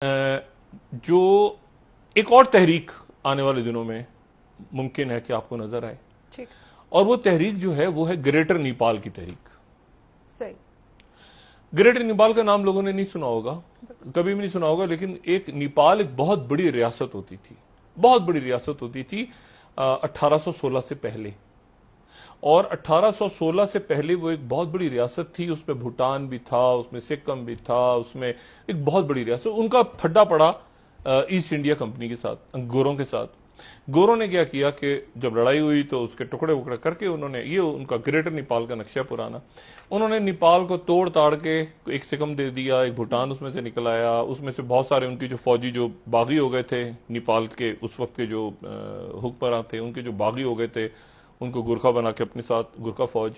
जो एक और तहरीक आने वाले दिनों में मुमकिन है कि आपको नजर आए, ठीक, और वो तहरीक जो है वो है ग्रेटर नेपाल की तहरीक। सही। ग्रेटर नेपाल का नाम लोगों ने नहीं सुना होगा, कभी भी नहीं सुना होगा, लेकिन एक नेपाल एक बहुत बड़ी रियासत होती थी, बहुत बड़ी रियासत होती थी 1816 से पहले। और 1816 से पहले वो एक बहुत बड़ी रियासत थी, उसमें भूटान भी था, उसमें सिक्किम भी था, उसमें एक बहुत बड़ी रियासत। उनका फड्डा पड़ा ईस्ट इंडिया कंपनी के साथ, गोरों के साथ। गोरों ने क्या किया कि जब लड़ाई हुई तो उसके टुकड़े उकड़े करके उन्होंने, ये उनका ग्रेटर नेपाल का नक्शा पुराना, उन्होंने नेपाल को तोड़ ताड़ के एक सिक्किम दे दिया, एक भूटान उसमें से निकल आया, उसमें से बहुत सारे उनकी जो फौजी जो बागी हो गए थे नेपाल के उस वक्त के जो हुक्मरान थे, उनके जो बागी हो गए थे, उनको गुरखा बना के अपने साथ, गुरखा फौज।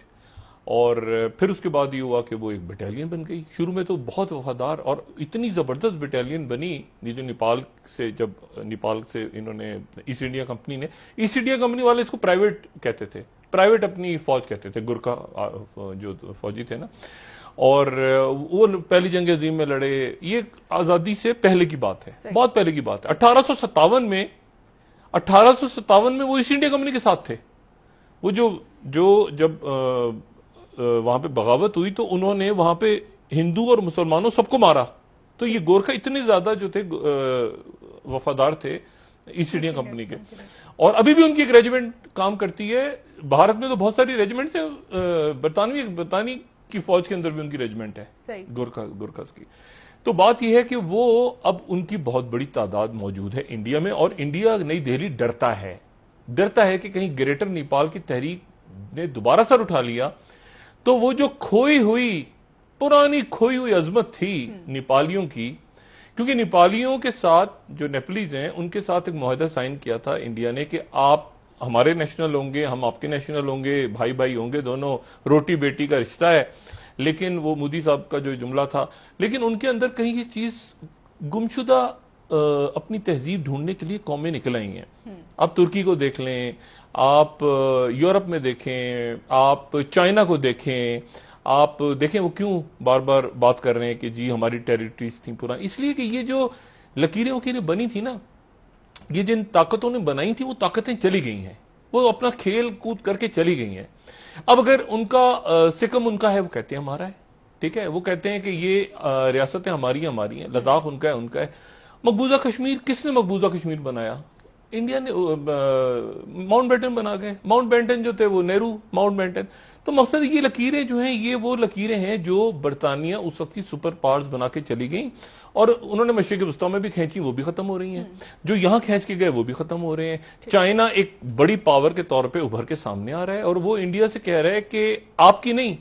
और फिर उसके बाद ये हुआ कि वो एक बटालियन बन गई। शुरू में तो बहुत वफादार और इतनी जबरदस्त बटालियन बनी, ये जो नेपाल से, जब नेपाल से इन्होंने ईस्ट इंडिया कंपनी ने, ईस्ट इंडिया कंपनी वाले इसको प्राइवेट कहते थे, प्राइवेट अपनी फौज कहते थे, गुरखा जो फौजी थे ना, और वो पहली जंग अजीम में लड़े। ये आजादी से पहले की बात है, बहुत पहले की बात है। 1857 में वो ईस्ट इंडिया कंपनी के साथ थे। वो जो जब वहां पे बगावत हुई तो उन्होंने वहां पे हिंदू और मुसलमानों सबको मारा। तो ये गोरखा इतने ज्यादा जो थे वफादार थे ईस्ट इंडिया कंपनी के। और अभी भी उनकी एक रेजिमेंट काम करती है। भारत में तो बहुत सारी रेजिमेंट्स है, बरतानी की फौज के अंदर भी उनकी रेजिमेंट है गोरखास की। तो बात यह है कि वो अब उनकी बहुत बड़ी तादाद मौजूद है इंडिया में, और इंडिया, नई दिल्ली डरता है कि कहीं ग्रेटर नेपाल की तहरीक ने दोबारा सर उठा लिया तो वो जो पुरानी खोई हुई अजमत थी नेपालियों की, क्योंकि नेपालियों के साथ जो नेपलीज हैं उनके साथ एक मुआहदा साइन किया था इंडिया ने कि आप हमारे नेशनल होंगे, हम आपके नेशनल होंगे, भाई भाई होंगे दोनों, रोटी बेटी का रिश्ता है। लेकिन वो मोदी साहब का जो जुमला था, लेकिन उनके अंदर कहीं ये चीज गुमशुदा अपनी तहजीब ढूंढने के लिए कौमें निकल आई हैं। आप तुर्की को देख लें, आप यूरोप में देखें, आप चाइना को देखें, आप देखें वो क्यों बार बार बात कर रहे हैं कि जी हमारी टेरिटरीज थी पुरानी। इसलिए कि ये जो लकीरें वकीरें बनी थी ना, ये जिन ताकतों ने बनाई थी वो ताकतें चली गई हैं, वो अपना खेल कूद करके चली गई हैं। अब अगर उनका सिक्किम उनका है, वो कहते हैं हमारा है, ठीक है, वो कहते हैं कि ये रियासतें हमारी हैं, लद्दाख उनका है। मकबूजा कश्मीर, किसने मकबूजा कश्मीर बनाया? इंडिया ने। माउंट बेटन बना गए, माउंट बेटन जो थे वो नेहरू माउंट बेटन। तो मकसद ये लकीरें जो हैं, ये वो लकीरें हैं जो बरतानिया उस वक्त की सुपर पावर्स बना के चली गई, और उन्होंने मशरिक वस्ता में भी खींची, वो भी खत्म हो रही हैं। जो यहां खींच के गए वो भी खत्म हो रहे हैं। चाइना एक बड़ी पावर के तौर पर उभर के सामने आ रहा है, और वो इंडिया से कह रहा है कि आपकी नहीं,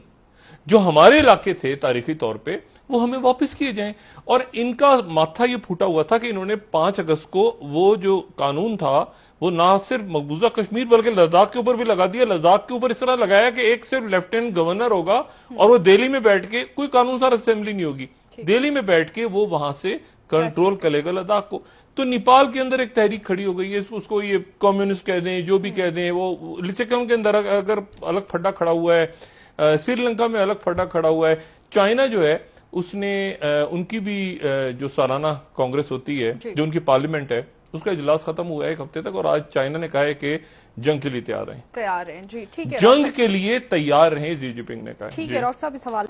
जो हमारे इलाके थे तारीखी तौर पे, वो हमें वापस किए जाएं। और इनका माथा ये फूटा हुआ था कि इन्होंने 5 अगस्त को वो जो कानून था वो ना सिर्फ मकबूजा कश्मीर बल्कि लद्दाख के ऊपर भी लगा दिया। लद्दाख के ऊपर इस तरह लगाया कि एक सिर्फ लेफ्टिनेंट गवर्नर होगा, और वो दिल्ली में बैठ के, कोई कानून सार असेंबली नहीं होगी, दिल्ली में बैठ के वो वहां से कंट्रोल करेगा लद्दाख को। तो नेपाल के अंदर एक तहरीक खड़ी हो गई है, उसको ये कम्युनिस्ट कह दें, जो भी कह दें, वो सिक्किम के अंदर अगर अलग फड्डा खड़ा हुआ है, श्रीलंका में अलग फड्डा खड़ा हुआ है। चाइना जो है उसने उनकी भी जो सालाना कांग्रेस होती है, जो उनकी पार्लियामेंट है, उसका इजलास खत्म हुआ है 1 हफ्ते तक, और आज चाइना ने कहा है कि जंग के लिए तैयार हैं जी, ठीक है, जंग के लिए तैयार हैं, जी जिनपिंग ने कहा। ठीक है, डॉक्टर साहब इस हवाले